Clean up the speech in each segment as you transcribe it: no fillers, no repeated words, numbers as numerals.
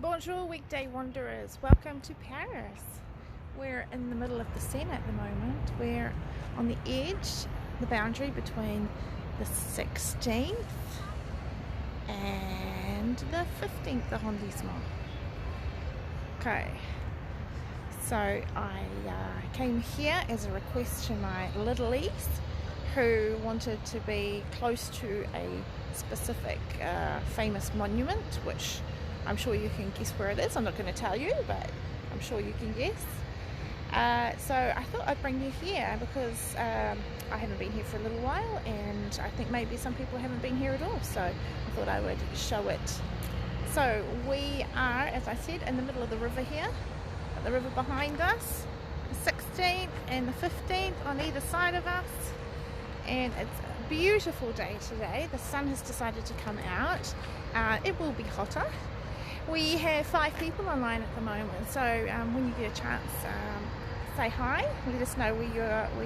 Bonjour, weekday wanderers. Welcome to Paris. We're in the middle of the Seine at the moment. We're on the edge, the boundary between the 16th and the 15th arrondissement. Okay, so I came here as a request to my little niece who wanted to be close to a specific famous monument, which I'm sure you can guess where it is. I'm not going to tell you, but I'm sure you can guess. So I thought I'd bring you here because I haven't been here for a little while, and I think maybe some people haven't been here at all, so I thought I would show it. So we are, as I said, in the middle of the river here. The river behind us, the 16th and the 15th on either side of us, and it's a beautiful day today. The sun has decided to come out. It will be hotter. We have 5 people online at the moment, so when you get a chance, say hi, let us know where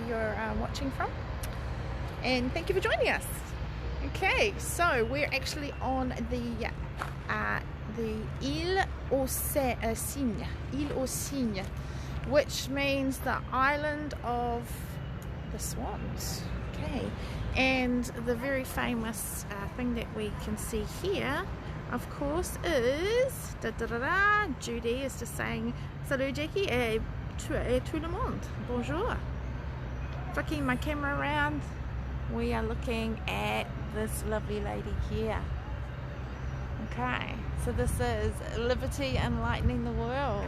you're watching from, and thank you for joining us. Okay, so we're actually on the Ile aux Cynes, Ile aux Cynes, which means the island of the swans. Okay, and the very famous thing that we can see here, of course, is Judy is just saying salut Jackie et tout le monde, bonjour. Flicking my camera around, we are looking at this lovely lady here. Okay, so this is Liberty enlightening the world.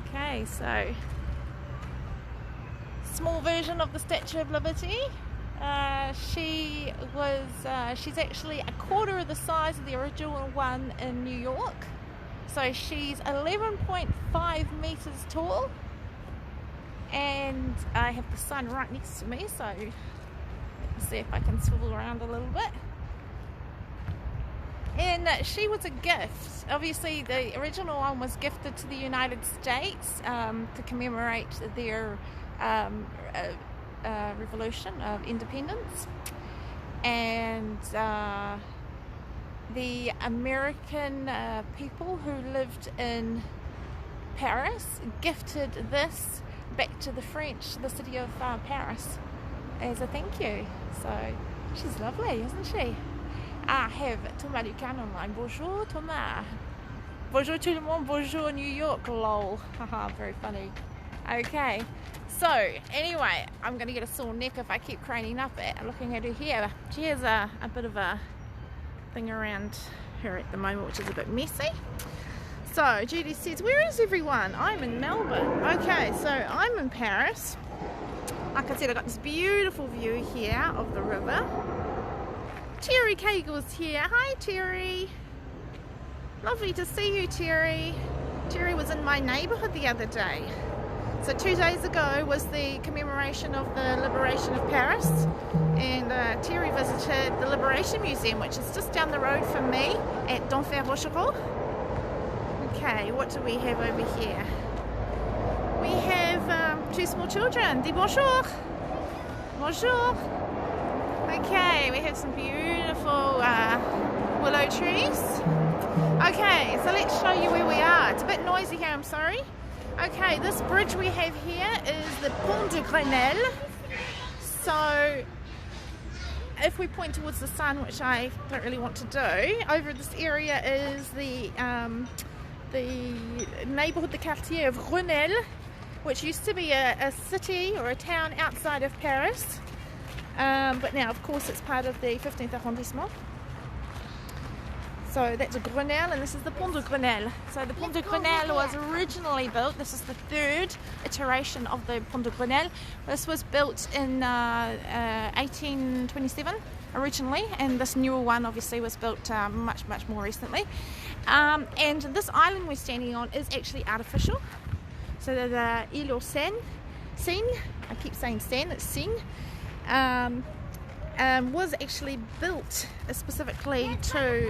Okay, so small version of the Statue of Liberty. She's actually a quarter of the size of the original one in New York. So she's 11.5 meters tall, and I have the sun right next to me, so let's see if I can swivel around a little bit. And she was a gift. Obviously the original one was gifted to the United States to commemorate their revolution of independence, and the American people who lived in Paris gifted this back to the French, the city of Paris, as a thank you. So she's lovely, isn't she? I have Thomas Lucan online. Bonjour Thomas. Bonjour tout le monde. Bonjour New York. Lol. Haha, very funny. Okay, so anyway, I'm going to get a sore neck if I keep craning up at looking at her here. She has a bit of a thing around her at the moment, which is a bit messy. So Judy says, where is everyone? I'm in Melbourne. Okay, so I'm in Paris. Like I said, I got this beautiful view here of the river. Terry Cagle's here. Hi Terry. Lovely to see you, Terry. Terry was in my neighbourhood the other day. So 2 days ago was the commemoration of the liberation of Paris, and Terry visited the Liberation Museum, which is just down the road from me at Denfert-Rochereau. Okay, what do we have over here? We have 2 small children. Dis bonjour. Bonjour. Okay, we have some beautiful willow trees. Okay, so let's show you where we are. It's a bit noisy here, I'm sorry. Okay, this bridge we have here is the Ponte Cornell. So if we point towards the sun, which I don't really want to do, over this area is the neighbourhood, the quartier of Grenelle, which used to be a city or a town outside of Paris, but now of course it's part of the 15th arrondissement. So that's a Grenelle, and this is the Ponte Cornell. So the Ponte Cornell was originally built, this is the 3rd iteration of the Ponte Cornell. This was built in 1827 originally, and this newer one obviously was built much more recently. And this island we're standing on is actually artificial. So the Ile aux Cynes, I keep saying Seine, it's Cynes. Was actually built specifically to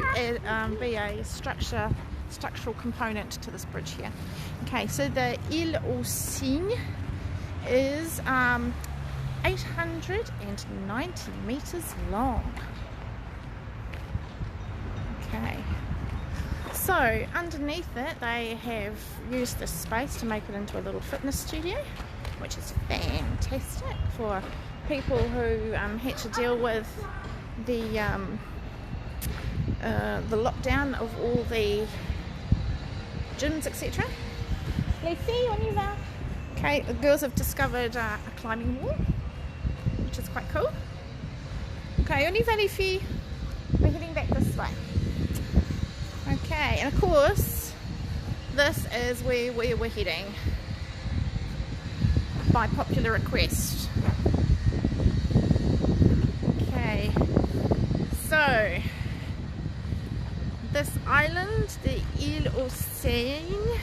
be a structural component to this bridge here. Okay, so the Ile aux Cynes is 890 meters long. Okay, So underneath it they have used this space to make it into a little fitness studio, which is fantastic for people who had to deal with the lockdown of all the gyms, etc. Let's see, on you va. Okay, the girls have discovered a climbing wall, which is quite cool. Okay, on y va les filles. We're heading back this way. Okay, and of course, this is where we were heading by popular request. Okay, so this island, the Ile aux Cynes,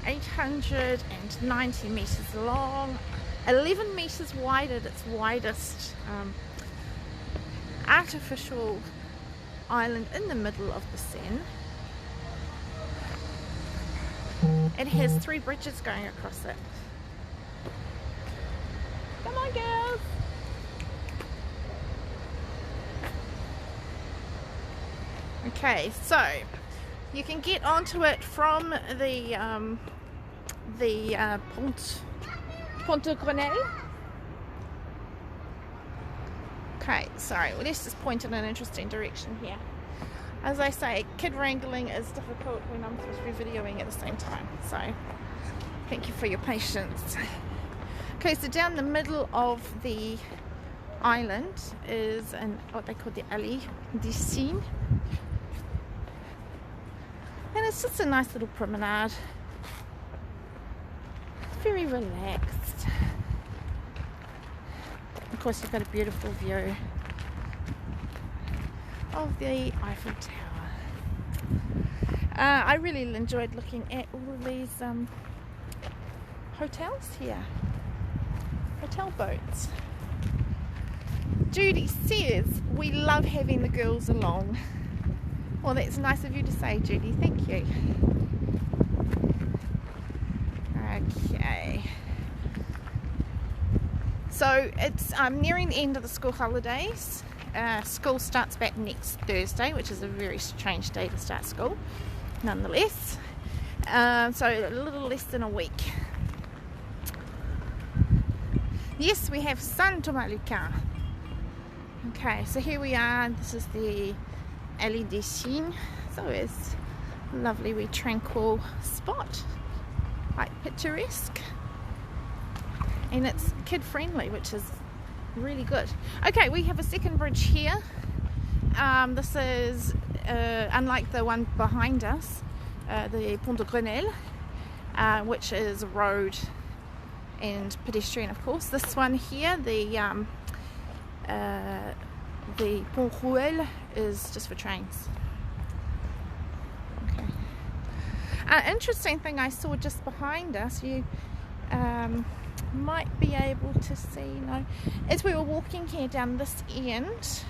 890 meters long, 11 meters wide at its widest, artificial island in the middle of the Seine. It has 3 bridges going across it. Come on, girls! Okay, so you can get onto it from the Ponte Cornell. Okay, sorry, well, let's just point in an interesting direction here. As I say, kid wrangling is difficult when I'm supposed to be videoing at the same time, so thank you for your patience. Okay, so down the middle of the island is what they call the Ile aux Cynes, and it's just a nice little promenade. It's very relaxed. Of course, you've got a beautiful view of the Eiffel Tower. I really enjoyed looking at all of these hotels here, hotel boats. Judy says we love having the girls along. Well, that's nice of you to say, Judy. Thank you. Okay. So it's nearing the end of the school holidays. School starts back next Thursday, which is a very strange day to start school, nonetheless. So a little less than a week. Yes, we have Saint Thomas Lucan. Okay, so here we are. This is the Ile aux Cynes. So it's a lovely, wee, tranquil spot, quite picturesque. And it's kid friendly, which is really good. Okay, we have a second bridge here. This is unlike the one behind us, the Ponte Cornell, which is road and pedestrian, of course. This one here, the Ponte Cornell, is just for trains. Okay. Interesting thing I saw just behind us, you might be able to see, as we were walking here down this end.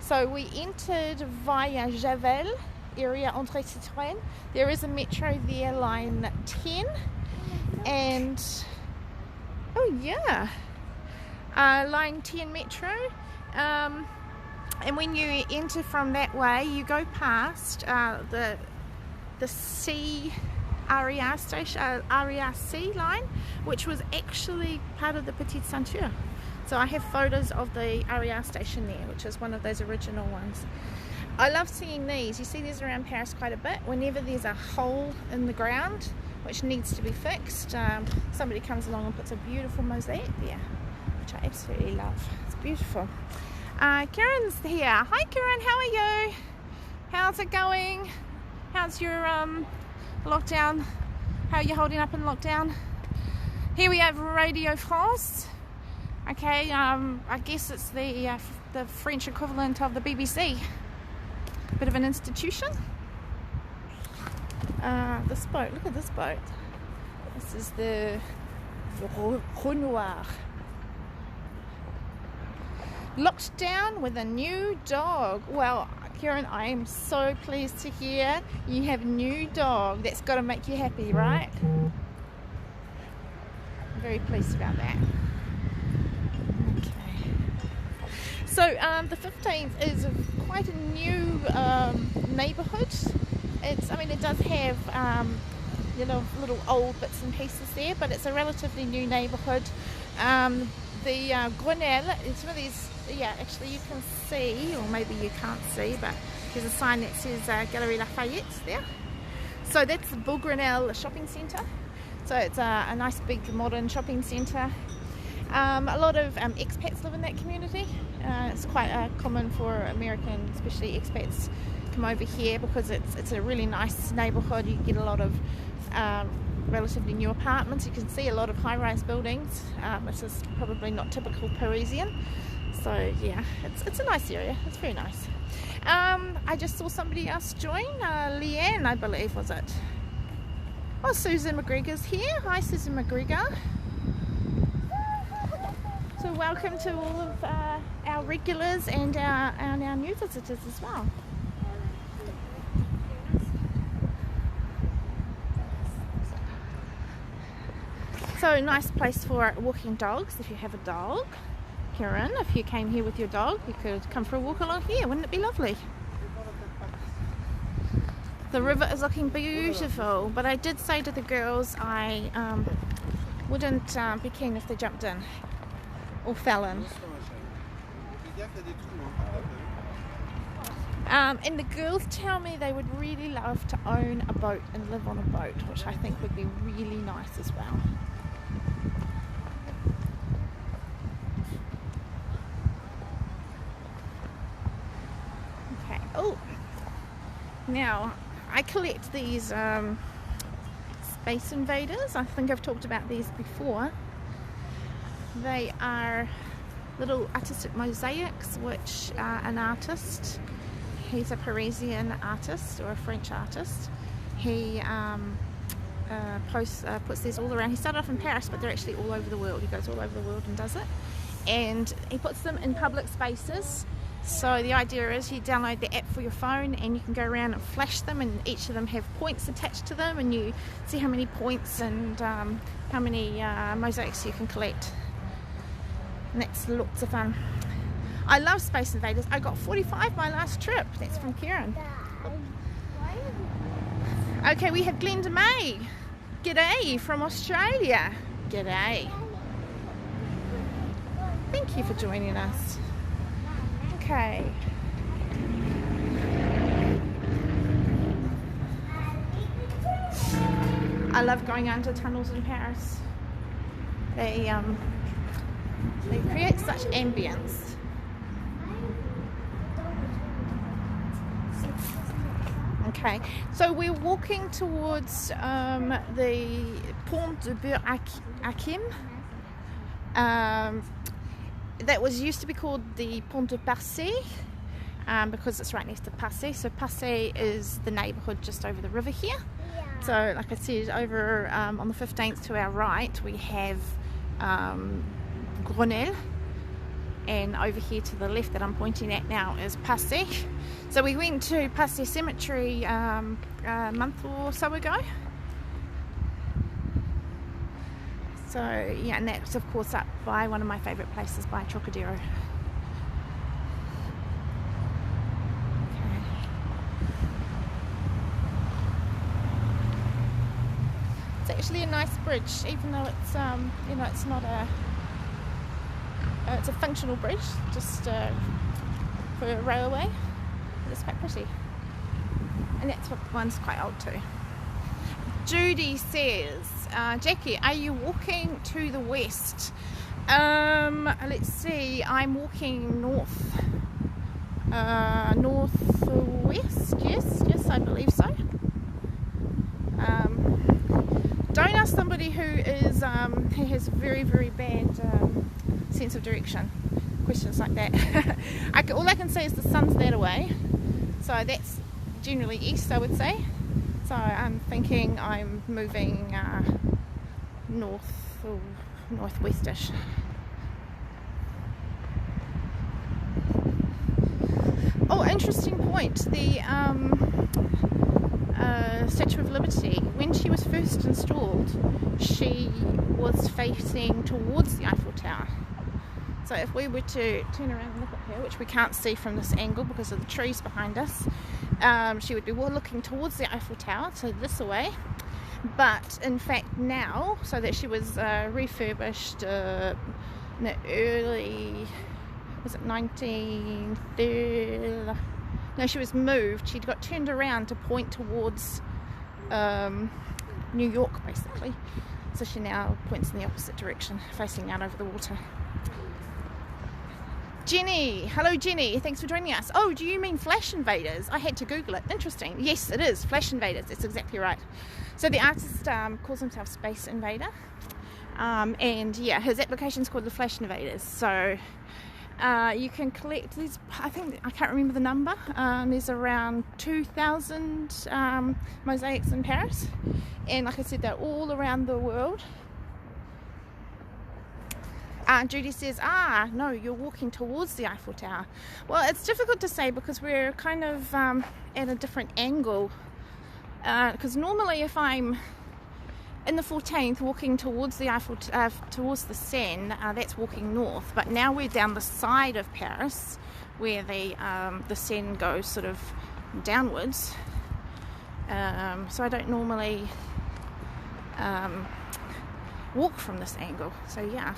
So we entered via Javel, area Entre Citroën. There is a metro there, line 10, and oh yeah, line 10 metro. And when you enter from that way, you go past the C RER station, RERC line, which was actually part of the Petite Ceinture. So I have photos of the RER station there, which is one of those original ones. I love seeing these. You see these around Paris quite a bit. Whenever there's a hole in the ground which needs to be fixed, somebody comes along and puts a beautiful mosaic there, which I absolutely love. It's beautiful. Karen's here. Hi Karen, how are you? How's it going? How's your lockdown? How are you holding up in lockdown? Here we have Radio France. Okay, I guess it's the French equivalent of the BBC. Bit of an institution. This boat, look at this boat. This is the Renoir. Locked down with a new dog. Well, Karen, I am so pleased to hear you have a new dog. That's got to make you happy, right? I'm very pleased about that. Okay. So the 15th is quite a new neighbourhood I mean, it does have little old bits and pieces there, but it's a relatively new neighbourhood. The Cornell is one of these. Yeah, actually, you can see, or maybe you can't see, but there's a sign that says Galerie Lafayette there. So that's the Cornell shopping centre. So it's a nice big modern shopping centre. A lot of expats live in that community. It's quite common for American, especially expats, come over here because it's a really nice neighbourhood. You get a lot of relatively new apartments. You can see a lot of high-rise buildings. This is probably not typical Parisian. So yeah, it's a nice area. It's very nice. I just saw somebody else join. Leanne, I believe, was it? Oh, Susan McGregor's here. Hi, Susan McGregor. So welcome to all of our regulars and our new visitors as well. So nice place for walking dogs if you have a dog. Karen, if you came here with your dog, you could come for a walk along here. Wouldn't it be lovely? The river is looking beautiful, but I did say to the girls I wouldn't be keen if they jumped in or fell in. And the girls tell me they would really love to own a boat and live on a boat, which I think would be really nice as well. Okay. Oh, now I collect these Space Invaders. I think I've talked about these before. They are little artistic mosaics, which an artist, he's a Parisian artist or a French artist, he puts these all around. He started off in Paris, but they're actually all over the world. He goes all over the world and does it, and he puts them in public spaces. So the idea is you download the app for your phone and you can go around and flash them, and each of them have points attached to them, and you see how many points and how many mosaics you can collect. And that's lots of fun. I love Space Invaders. I got 45 my last trip. That's from Karen. Okay, we have Glenda May. G'day from Australia. G'day. Thank you for joining us. Okay. I love going under tunnels in Paris. They create such ambience. Okay, so we're walking towards the Ponte Cornell. That was used to be called the Ponte Passy because it's right next to Passy. So Passy is the neighbourhood just over the river here. So like I said, over on the 15th to our right we have Cornell, and over here to the left that I'm pointing at now is Passy. So we went to Passy Cemetery a month or so ago. So yeah, and that's of course up by one of my favourite places, by Trocadero. Okay. It's actually a nice bridge, even though it's it's not it's a functional bridge, just for a railway. It's quite pretty, and that's what one's quite old too. Judy says, Jackie, are you walking to the west? Let's see, I'm walking northwest. Yes, I believe so. Don't ask somebody who has very, very bad sense of direction questions like that. All I can say is the sun's that away, so that's generally east, I would say. So I'm thinking I'm moving north or northwestish. Oh, interesting point. The Statue of Liberty, when she was first installed, she was facing towards the Eiffel Tower. So if we were to turn around and look at her, which we can't see from this angle because of the trees behind us, she would be looking towards the Eiffel Tower, so this way. But in fact now, so that she was refurbished in the early, was it 1930? No, she was moved. She got turned around to point towards New York, basically. So she now points in the opposite direction, facing out over the water. Jenny, hello Jenny, thanks for joining us. Oh, do you mean Flash Invaders? I had to Google it. Interesting. Yes, it is Flash Invaders. That's exactly right. So the artist calls himself Space Invader, and yeah, his application's called the Flash Invaders. So you can collect these. I can't remember the number. There's around 2,000 mosaics in Paris, and like I said, they're all around the world. Judy says, no, you're walking towards the Eiffel Tower. Well, it's difficult to say because we're kind of at a different angle. Because normally if I'm in the 14th walking towards the towards the Seine, that's walking north. But now we're down the side of Paris where the Seine goes sort of downwards. So I don't normally walk from this angle. So yeah.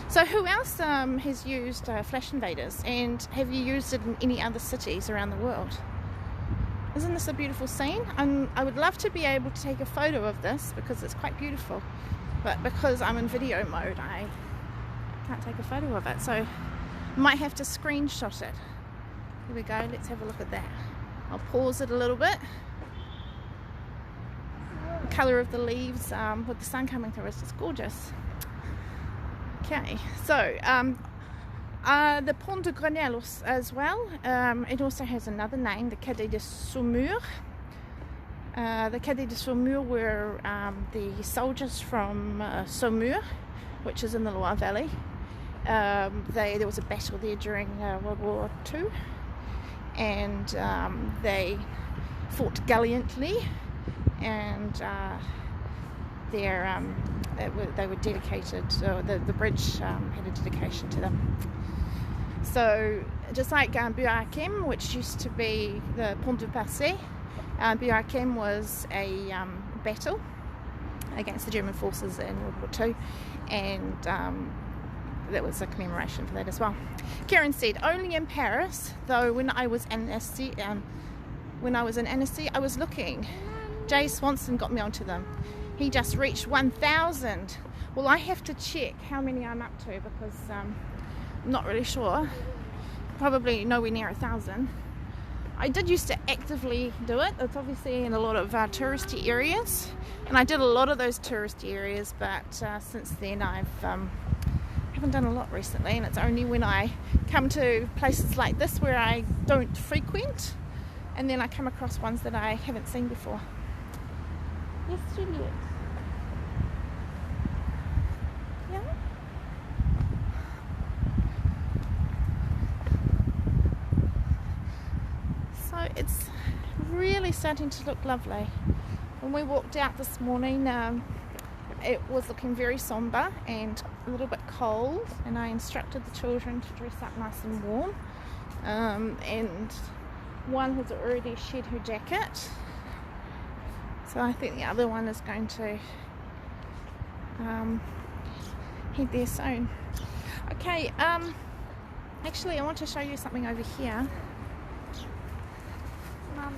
So who else has used Flash Invaders, and have you used it in any other cities around the world? Isn't this a beautiful scene? I would love to be able to take a photo of this because it's quite beautiful, but because I'm in video mode I can't take a photo of it, so I might have to screenshot it. Here we go, let's have a look at that. I'll pause it a little bit. The colour of the leaves with the sun coming through is just gorgeous. Okay, so the Ponte Cornell as well, it also has another name, the Cadet de Saumur. The Cadet de Saumur were the soldiers from Saumur, which is in the Loire Valley. There was a battle there during World War II, and they fought gallantly, and they were dedicated, so the bridge had a dedication to them. So just like Buakem, which used to be the Pont du Passé, Buakem was a battle against the German forces in World War II, and that was a commemoration for that as well. Karen said, only in Paris, though when I was in Annecy, I was looking. Jay Swanson got me onto them. He just reached 1,000. Well, I have to check how many I'm up to because I'm not really sure. Probably nowhere near 1,000. I did used to actively do it. It's obviously in a lot of touristy areas, and I did a lot of those touristy areas, but since then I haven't done a lot recently, and it's only when I come to places like this where I don't frequent, and then I come across ones that I haven't seen before. Yes, Juliet. Yeah? So it's really starting to look lovely. When we walked out this morning, it was looking very somber and a little bit cold, and I instructed the children to dress up nice and warm. And one has already shed her jacket. So I think the other one is going to head there soon. Okay, actually I want to show you something over here. Mommy.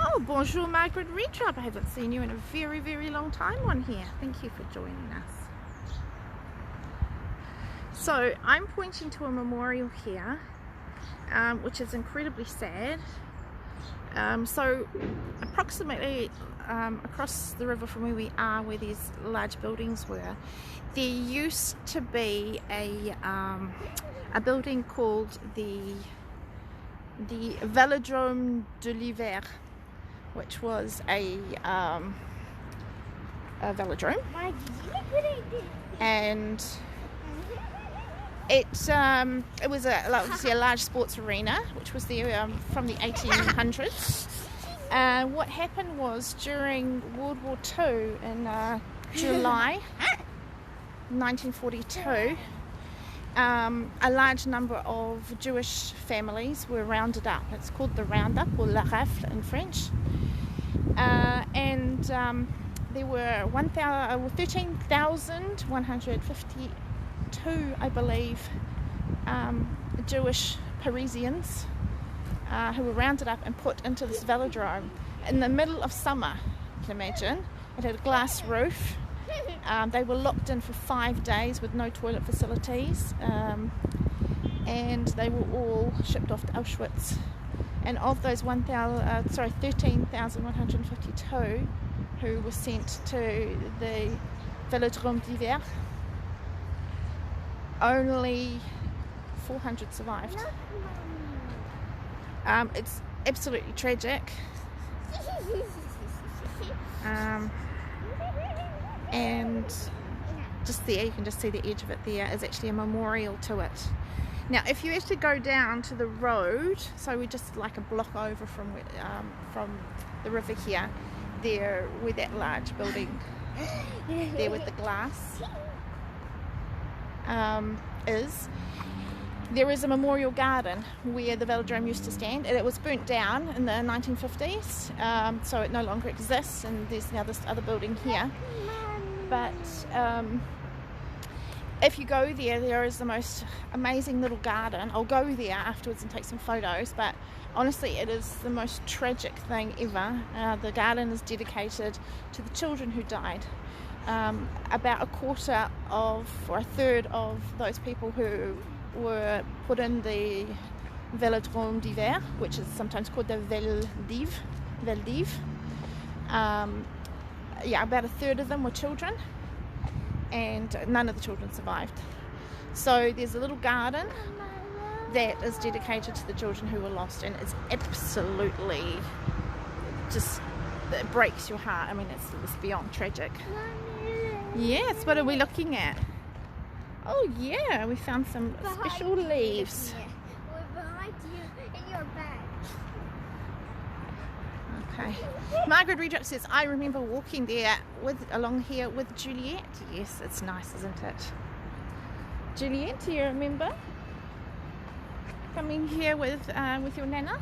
Oh, bonjour Margaret Redrup. I haven't seen you in a very, very long time on here. Thank you for joining us. So I'm pointing to a memorial here, which is incredibly sad. So approximately across the river from where we are, where these large buildings were, there used to be a building called the Velodrome de l'Hiver, which was a velodrome, and it was obviously a large sports arena, which was there from the 1800s. What happened was during World War II in July 1942, a large number of Jewish families were rounded up. It's called the roundup, or la rafle in French. And there were 13,152, I believe, Jewish Parisians who were rounded up and put into this velodrome in the middle of summer. You can imagine. It had a glass roof. They were locked in for 5 days with no toilet facilities, and they were all shipped off to Auschwitz. And of those 13,152 who were sent to the Velodrome d'Hiver, only 400 survived. It's absolutely tragic. And just there, you can just see the edge of it there, is actually a memorial to it. Now, if you actually go down to the road, so we're just like a block over from the river here, there where that large building there with the glass is, there is a memorial garden where the velodrome used to stand, and it was burnt down in the 1950s, so it no longer exists, and there's now this other building here. But if you go there, there is the most amazing little garden. I'll go there afterwards and take some photos, but honestly it is the most tragic thing ever. The garden is dedicated to the children who died. About a third of those people who were put in the Velodrome d'Hiver, which is sometimes called the Veldiv. About a third of them were children, and none of the children survived. So there's a little garden that is dedicated to the children who were lost, and it's absolutely just, it breaks your heart. I mean, it's beyond tragic. Yes, what are we looking at? Oh yeah, we found some special leaves. We're behind you in your bag. Okay. Margaret Redrup says, I remember walking there along here with Juliet. Yes, it's nice, isn't it? Juliet, do you remember coming here with your nana?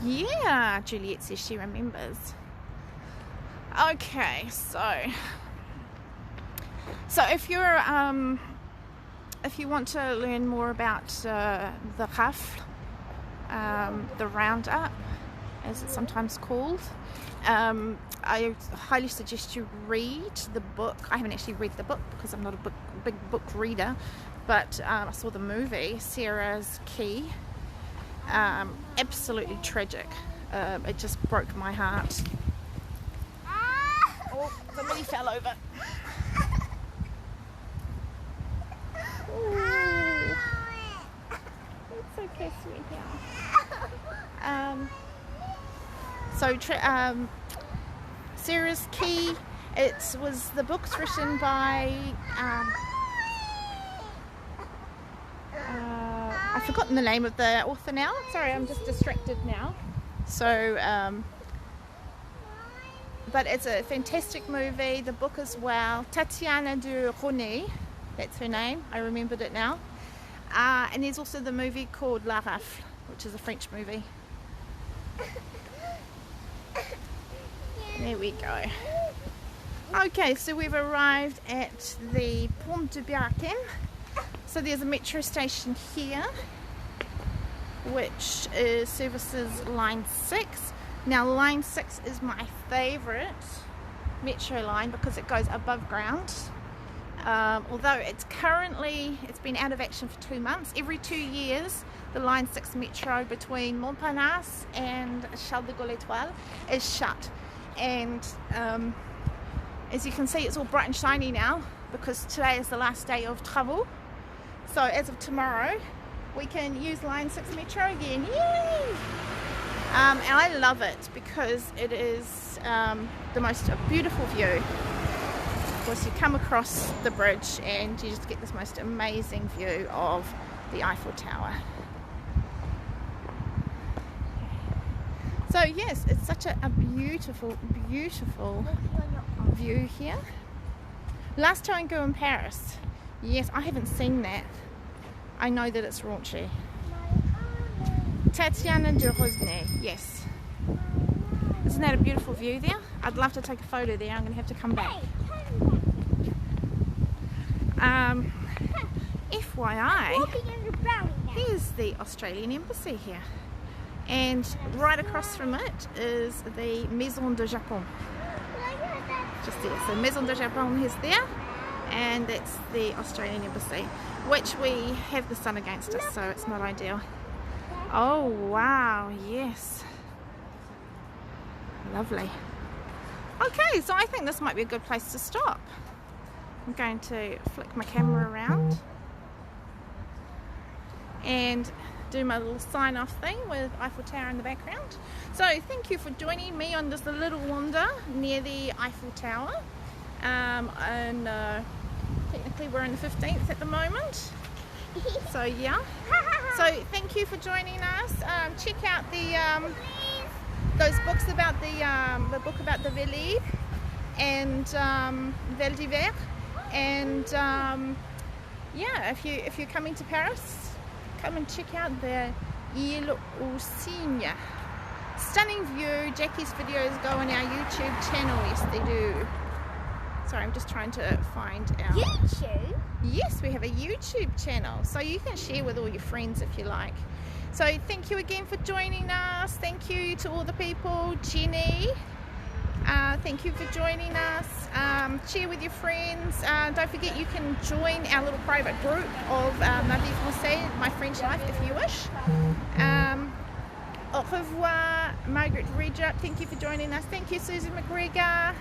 Yeah, Juliet says she remembers. Okay, so if you want to learn more about the rafle, the roundup, as it's sometimes called, I highly suggest you read the book. I haven't actually read the book because I'm not a big book reader, but I saw the movie, Sarah's Key. Absolutely tragic. It just broke my heart. Oh, somebody fell over. Ooh. It's okay, sweetheart. Sarah's Key, the book's written by I've forgotten the name of the author now. Sorry, I'm just distracted now. So but it's a fantastic movie, the book as well. Tatiana de Ronet, that's her name, I remembered it now. And there's also the movie called La Rafle, which is a French movie. There we go. Okay, so we've arrived at the Ponte Cornell. So there's a metro station here, which services line 6. Now line 6 is my favourite metro line because it goes above ground. Although it's been out of action for 2 months. Every 2 years the line 6 metro between Montparnasse and Charles de Gaulle Étoile is shut, and as you can see, it's all bright and shiny now because today is the last day of travel. So as of tomorrow we can use line 6 metro again. Yay! And I love it because it is the most beautiful view. Of course, you come across the bridge and you just get this most amazing view of the Eiffel Tower. So yes, it's such a beautiful, beautiful view here. Last Tango in Paris. Yes, I haven't seen that. I know that it's raunchy. Tatiana de Rosnay, yes. Isn't that a beautiful view there? I'd love to take a photo there. I'm going to have to come back. FYI, here's the Australian Embassy here. And right across from it is the Maison de Japon. Just there. So Maison de Japon is there. And that's the Australian Embassy, which we have the sun against us, so it's not ideal. Oh wow, yes. Lovely. Okay, so I think this might be a good place to stop. I'm going to flick my camera around and do my little sign-off thing with Eiffel Tower in the background. So thank you for joining me on this little wander near the Eiffel Tower. Technically we're in the 15th at the moment. So yeah. So thank you for joining us. Check out the those books about the book about the Velib and Val d'Hiver, and yeah, if you're coming to Paris, come and check out the Ile aux Cynes. Stunning view. Jackie's videos go on our YouTube channel. Yes, they do. Sorry, I'm just trying to find our YouTube. Yes, we have a YouTube channel, so you can share with all your friends if you like. So thank you again for joining us. Thank you to all the people. Jenny, thank you for joining us. Share with your friends. Don't forget you can join our little private group of Mosaics, My French Life, if you wish. Au revoir, Margaret Rejup. Thank you for joining us. Thank you, Susan McGregor.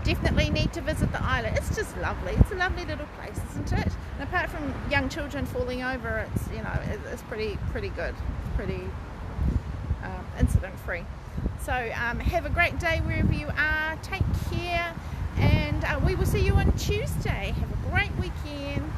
Definitely need to visit the island. It's just lovely. It's a lovely little place, isn't it? And apart from young children falling over, it's, you know, it's pretty good, pretty incident free. So have a great day wherever you are. Take care, and we will see you on Tuesday. Have a great weekend.